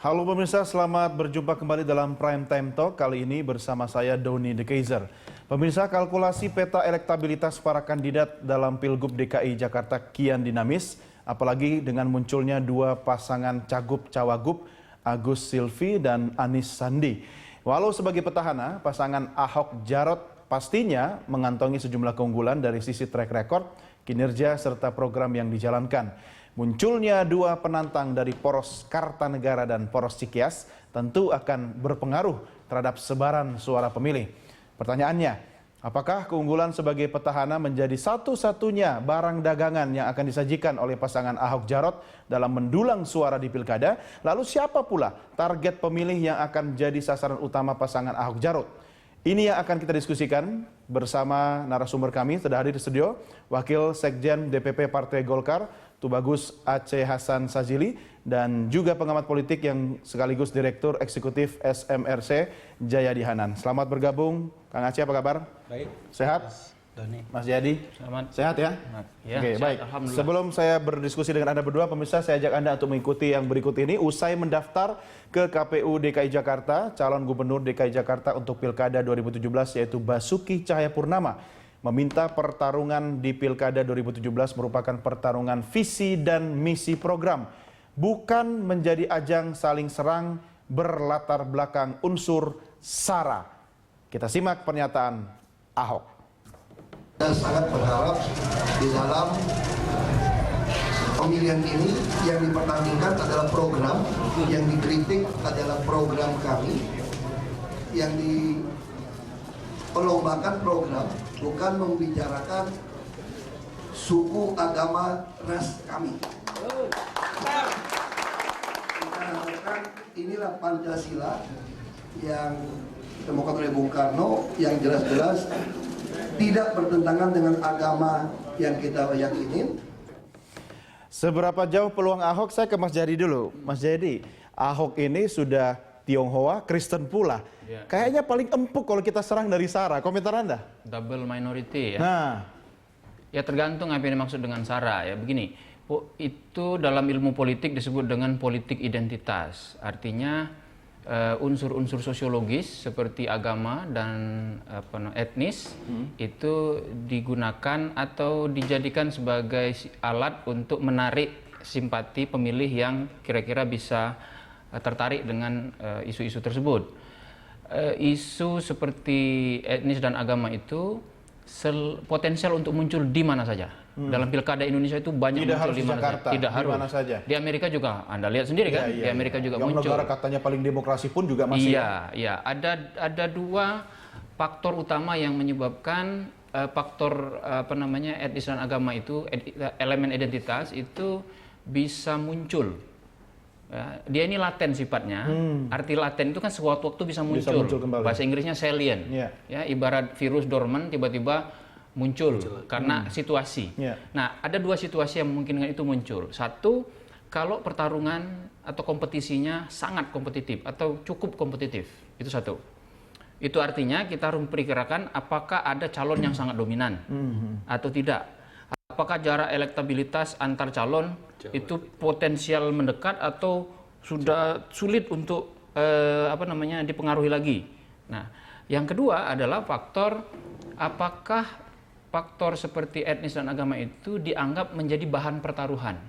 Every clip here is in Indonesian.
Halo pemirsa, selamat berjumpa kembali dalam Prime Time Talk. Kali ini bersama saya Doni De Keizer. Pemirsa, kalkulasi peta elektabilitas para kandidat dalam Pilgub DKI Jakarta kian dinamis, apalagi dengan munculnya dua pasangan cagup-cawagup, Agus Silvi dan Anis Sandi. Walau sebagai petahana, pasangan Ahok Jarot pastinya mengantongi sejumlah keunggulan dari sisi track record, kinerja serta program yang dijalankan. Munculnya dua penantang dari poros Kartanegara dan poros Cikias tentu akan berpengaruh terhadap sebaran suara pemilih. Pertanyaannya, apakah keunggulan sebagai petahana menjadi satu-satunya barang dagangan yang akan disajikan oleh pasangan Ahok Jarot dalam mendulang suara di pilkada? Lalu siapa pula target pemilih yang akan jadi sasaran utama pasangan Ahok Jarot? Ini yang akan kita diskusikan bersama narasumber kami. Sudah hadir di studio Wakil Sekjen DPP Partai Golkar, Tubagus Aceh Hasan Sazili, dan juga pengamat politik yang sekaligus Direktur Eksekutif SMRC Jayadi Hanan. Selamat bergabung, Kang Aceh, apa kabar? Baik. Sehat? Mas Jayadi? Selamat. Sehat ya? Ya, Oke, sehat, baik. Sebelum saya berdiskusi dengan Anda berdua, pemirsa, saya ajak Anda untuk mengikuti yang berikut ini. Usai mendaftar ke KPU DKI Jakarta, calon gubernur DKI Jakarta untuk Pilkada 2017 yaitu Basuki Cahayapurnama meminta pertarungan di Pilkada 2017 merupakan pertarungan visi dan misi program, bukan menjadi ajang saling serang berlatar belakang unsur SARA. Kita simak pernyataan Ahok. Saya sangat berharap di dalam pemilihan ini yang dipertandingkan adalah program, yang dikritik adalah program kami, yang diperlombakan program, bukan membicarakan suku, agama, ras kami. Kita harapkan inilah Pancasila yang ditemukan oleh Bung Karno, yang jelas-jelas tidak bertentangan dengan agama yang kita yakinin. Seberapa jauh peluang Ahok? Saya ke Mas Jayadi dulu. Mas Jayadi, Ahok ini sudah Tionghoa, Kristen pula. Ya. Kayaknya paling empuk kalau kita serang dari SARA. Komentar Anda? Double minority ya. Nah, Ya tergantung apa yang dimaksud dengan SARA ya. Begini, itu dalam ilmu politik disebut dengan politik identitas. Artinya unsur-unsur sosiologis seperti agama dan etnis itu digunakan atau dijadikan sebagai alat untuk menarik simpati pemilih yang kira-kira bisa tertarik dengan isu-isu tersebut. Isu seperti etnis dan agama itu potensial untuk muncul di mana saja. Dalam pilkada Indonesia itu banyak tidak muncul harus di mana Jakarta, saja. Tidak di harus. mana saja. Di Amerika juga, Anda lihat sendiri kan? Di Amerika juga yang muncul. negara katanya paling demokrasi pun juga masih. Iya. Ada dua faktor utama yang menyebabkan faktor etnis dan agama itu, elemen identitas itu bisa muncul. Ya, dia ini laten sifatnya. Arti laten itu kan sewaktu waktu bisa muncul kembali. Bahasa Inggrisnya salient. Ya, ibarat virus dorman tiba-tiba muncul karena situasi. Nah, ada dua situasi yang memungkinkan itu muncul. Satu, kalau pertarungan atau kompetisinya sangat kompetitif atau cukup kompetitif. Itu satu. Itu artinya kita harus memperkirakan apakah ada calon yang sangat dominan atau tidak. Apakah jarak elektabilitas antar calon itu potensial mendekat atau sudah sulit untuk dipengaruhi lagi. Nah, yang kedua adalah apakah faktor seperti etnis dan agama itu dianggap menjadi bahan pertaruhan.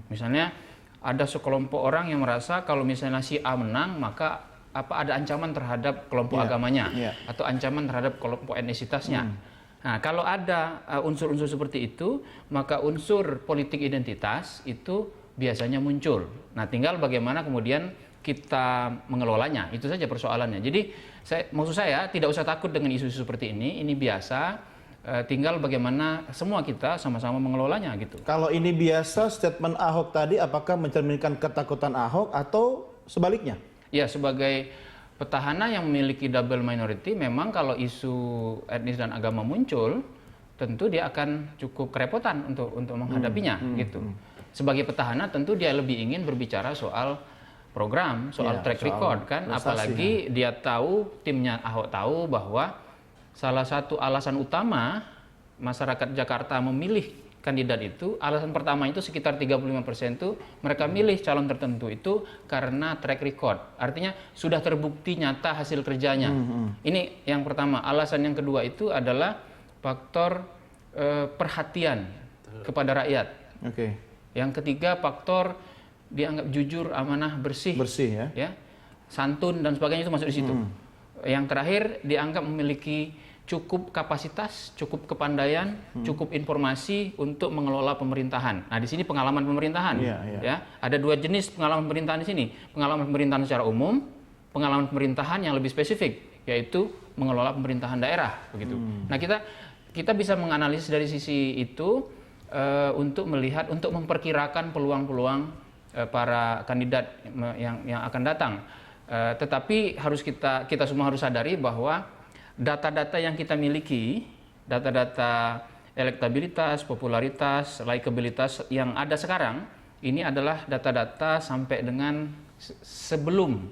Misalnya ada sekelompok orang yang merasa kalau misalnya si A menang maka ada ancaman terhadap kelompok agamanya atau ancaman terhadap kelompok etnisitasnya. Nah, kalau ada unsur-unsur seperti itu, maka unsur politik identitas itu biasanya muncul. Nah, tinggal bagaimana kemudian kita mengelolanya, itu saja persoalannya. Jadi, maksud saya tidak usah takut dengan isu-isu seperti ini biasa. Tinggal bagaimana semua kita sama-sama mengelolanya gitu. Kalau ini biasa, statement Ahok tadi apakah mencerminkan ketakutan Ahok atau sebaliknya? Ya, sebagai petahana yang memiliki double minority, memang kalau isu etnis dan agama muncul, tentu dia akan cukup kerepotan untuk menghadapinya gitu. Sebagai petahana tentu dia lebih ingin berbicara soal program, soal track record kan, apalagi dia tahu, timnya Ahok tahu bahwa salah satu alasan utama masyarakat Jakarta memilih kandidat itu, alasan pertama itu sekitar 35% itu mereka milih calon tertentu itu karena track record. Artinya sudah terbukti nyata hasil kerjanya. Ini yang pertama. Alasan yang kedua itu adalah faktor perhatian kepada rakyat. Yang ketiga faktor dianggap jujur, amanah, bersih ya, santun dan sebagainya itu masuk di situ. Yang terakhir dianggap memiliki cukup kapasitas, cukup kepandaian, cukup informasi untuk mengelola pemerintahan. Nah, di sini pengalaman pemerintahan, ya. Ada dua jenis pengalaman pemerintahan di sini. Pengalaman pemerintahan secara umum, pengalaman pemerintahan yang lebih spesifik, yaitu mengelola pemerintahan daerah, begitu. Nah, kita bisa menganalisis dari sisi itu untuk melihat, untuk memperkirakan peluang-peluang para kandidat yang akan datang. Tetapi kita semua harus sadari bahwa data-data yang kita miliki, data-data elektabilitas, popularitas, likabilitas yang ada sekarang, ini adalah data-data sampai dengan sebelum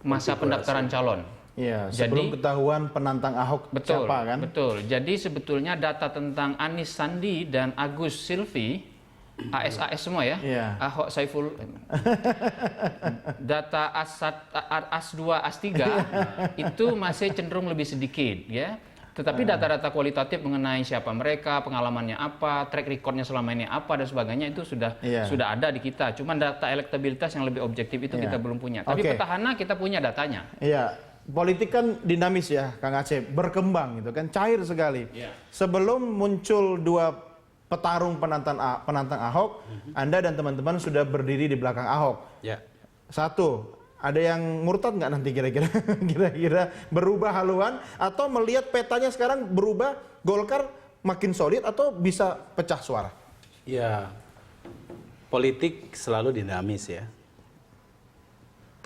masa pendaftaran calon. Ya, sebelum ketahuan penantang Ahok siapa kan? Betul. Jadi sebetulnya data tentang Anies Sandi dan Agus Silvi, AS semua ya, Ahok Saiful, data AS2, AS3 itu masih cenderung lebih sedikit ya. Tetapi data-data kualitatif mengenai siapa mereka, pengalamannya apa, track recordnya selama ini apa dan sebagainya itu sudah ada di kita. Cuman data elektabilitas yang lebih objektif itu kita belum punya. Tapi petahana kita punya datanya. Iya. Politik kan dinamis ya, Kang Aceh, berkembang gitu kan, cair sekali. Sebelum muncul dua petarung penantang Ahok, Anda dan teman-teman sudah berdiri di belakang Ahok. Satu, ada yang murtad nggak nanti kira-kira? Kira-kira berubah haluan atau melihat petanya sekarang berubah, Golkar makin solid atau bisa pecah suara? Ya, politik selalu dinamis ya.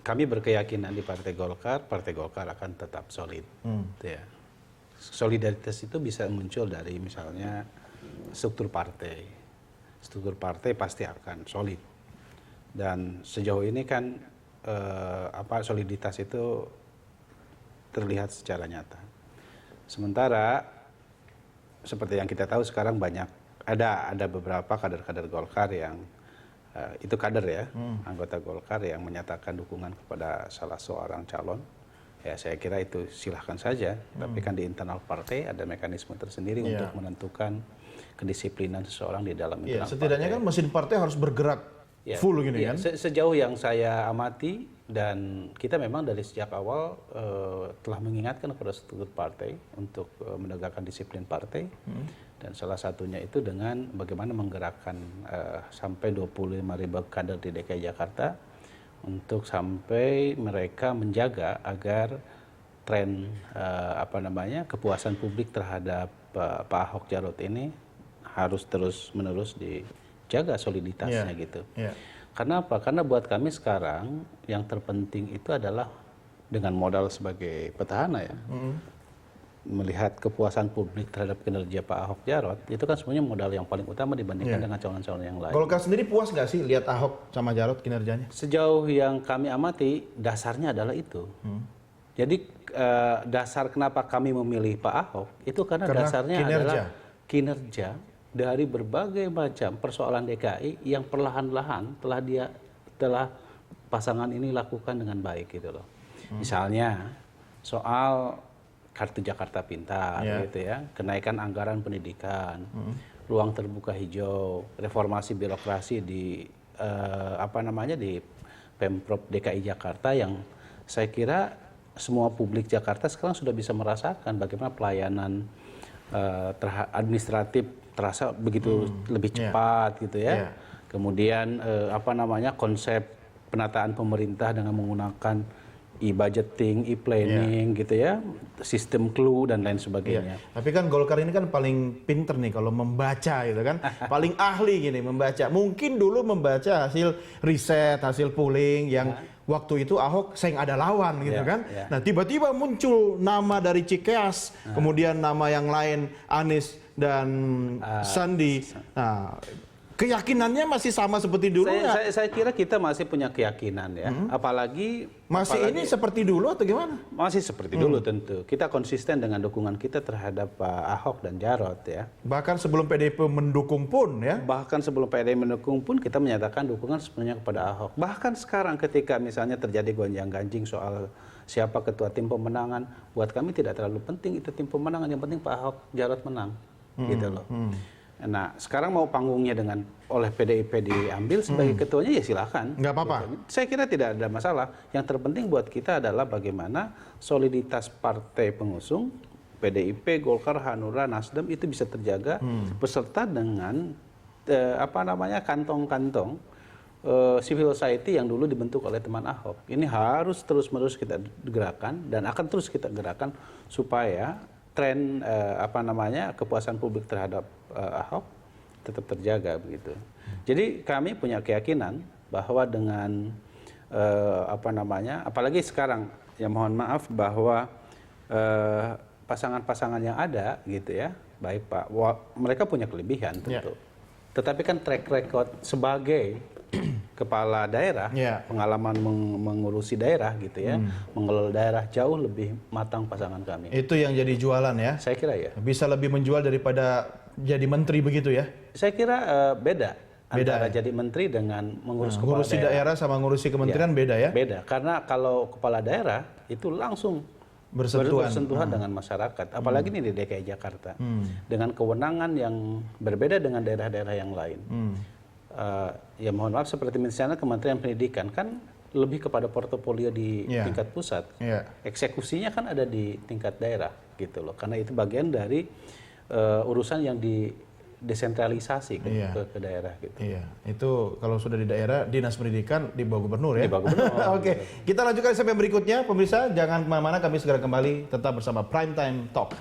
Kami berkeyakinan di Partai Golkar akan tetap solid. Ya. Solidaritas itu bisa muncul dari misalnya struktur partai. Struktur partai pasti akan solid. Dan sejauh ini kan soliditas itu terlihat secara nyata. Sementara seperti yang kita tahu sekarang ada beberapa kader-kader Golkar yang itu kader ya, anggota Golkar yang menyatakan dukungan kepada salah seorang calon. Ya saya kira itu silahkan saja, tapi kan di internal partai ada mekanisme tersendiri untuk menentukan kedisiplinan seseorang di dalam internal setidaknya partai. Kan mesin partai harus bergerak full gini kan? Sejauh yang saya amati dan kita memang dari sejak awal telah mengingatkan kepada struktur partai untuk menegakkan disiplin partai. Dan salah satunya itu dengan bagaimana menggerakkan sampai 25.000 kader di DKI Jakarta untuk sampai mereka menjaga agar tren kepuasan publik terhadap Pak Ahok Jarot ini harus terus-menerus dijaga soliditasnya gitu. Karena apa? Karena buat kami sekarang yang terpenting itu adalah dengan modal sebagai petahana ya. Melihat kepuasan publik terhadap kinerja Pak Ahok Jarot, itu kan sebenarnya modal yang paling utama dibandingkan dengan calon-calon yang lain. Golkar sendiri puas nggak sih lihat Ahok sama Jarot kinerjanya? Sejauh yang kami amati, dasarnya adalah itu. Jadi dasar kenapa kami memilih Pak Ahok, itu karena dasarnya adalah kinerja dari berbagai macam persoalan DKI yang perlahan-lahan telah pasangan ini lakukan dengan baik gitu loh. Misalnya soal Kartu Jakarta Pintar, gitu ya, kenaikan anggaran pendidikan, ruang terbuka hijau, reformasi birokrasi di di Pemprov DKI Jakarta yang saya kira semua publik Jakarta sekarang sudah bisa merasakan bagaimana pelayanan administratif terasa begitu lebih cepat gitu ya. Kemudian konsep penataan pemerintah dengan menggunakan e-budgeting, e-planning gitu ya, sistem clue dan lain sebagainya. Tapi kan Golkar ini kan paling pinter nih kalau membaca gitu kan, paling ahli gini membaca. Mungkin dulu membaca hasil riset, hasil polling yang waktu itu Ahok sayang ada lawan gitu kan. Nah tiba-tiba muncul nama dari Cikeas, kemudian nama yang lain Anies dan Sandi. Nah keyakinannya masih sama seperti dulu nggak? Saya kira kita masih punya keyakinan ya, apalagi ini seperti dulu atau gimana? Masih seperti dulu tentu. Kita konsisten dengan dukungan kita terhadap Pak Ahok dan Jarot ya. Bahkan sebelum PDIP mendukung pun ya? Bahkan sebelum PDIP mendukung pun kita menyatakan dukungan sepenuhnya kepada Ahok. Bahkan sekarang ketika misalnya terjadi gonjang-ganjing soal siapa ketua tim pemenangan, buat kami tidak terlalu penting itu tim pemenangan, yang penting Pak Ahok Jarot menang, gitu loh. Nah, sekarang mau panggungnya oleh PDIP diambil sebagai ketuanya ya silakan. Nggak apa-apa. Gitu. Saya kira tidak ada masalah. Yang terpenting buat kita adalah bagaimana soliditas partai pengusung PDIP, Golkar, Hanura, Nasdem itu bisa terjaga beserta dengan kantong-kantong civil society yang dulu dibentuk oleh teman Ahok. Ini harus terus-menerus kita gerakan dan akan terus kita gerakan supaya tren kepuasan publik terhadap Ahok tetap terjaga begitu. Jadi kami punya keyakinan bahwa dengan apalagi sekarang ya mohon maaf bahwa pasangan-pasangan yang ada gitu ya, baik Pak, mereka punya kelebihan tentu. Tetapi kan track record sebagai kepala daerah, pengalaman mengurusi daerah gitu ya, mengelola daerah jauh lebih matang pasangan kami. Itu yang jadi jualan ya? Saya kira ya. Bisa lebih menjual daripada jadi menteri begitu ya? Saya kira beda antara jadi menteri dengan mengurus kepala ngurusi daerah sama ngurusi kementerian beda ya? Beda, karena kalau kepala daerah itu langsung bersentuhan dengan masyarakat, apalagi ini di DKI Jakarta, dengan kewenangan yang berbeda dengan daerah-daerah yang lain. Ya mohon maaf seperti misalnya Kementerian Pendidikan kan lebih kepada portofolio di tingkat pusat, eksekusinya kan ada di tingkat daerah gitu loh, karena itu bagian dari urusan yang didesentralisasi ke daerah gitu. Iya, itu kalau sudah di daerah dinas pendidikan di bawah gubernur ya. Di bawah gubernur. Oke, kita lanjutkan sampai berikutnya, pemirsa jangan kemana-mana, kami segera kembali tetap bersama Prime Time Talk.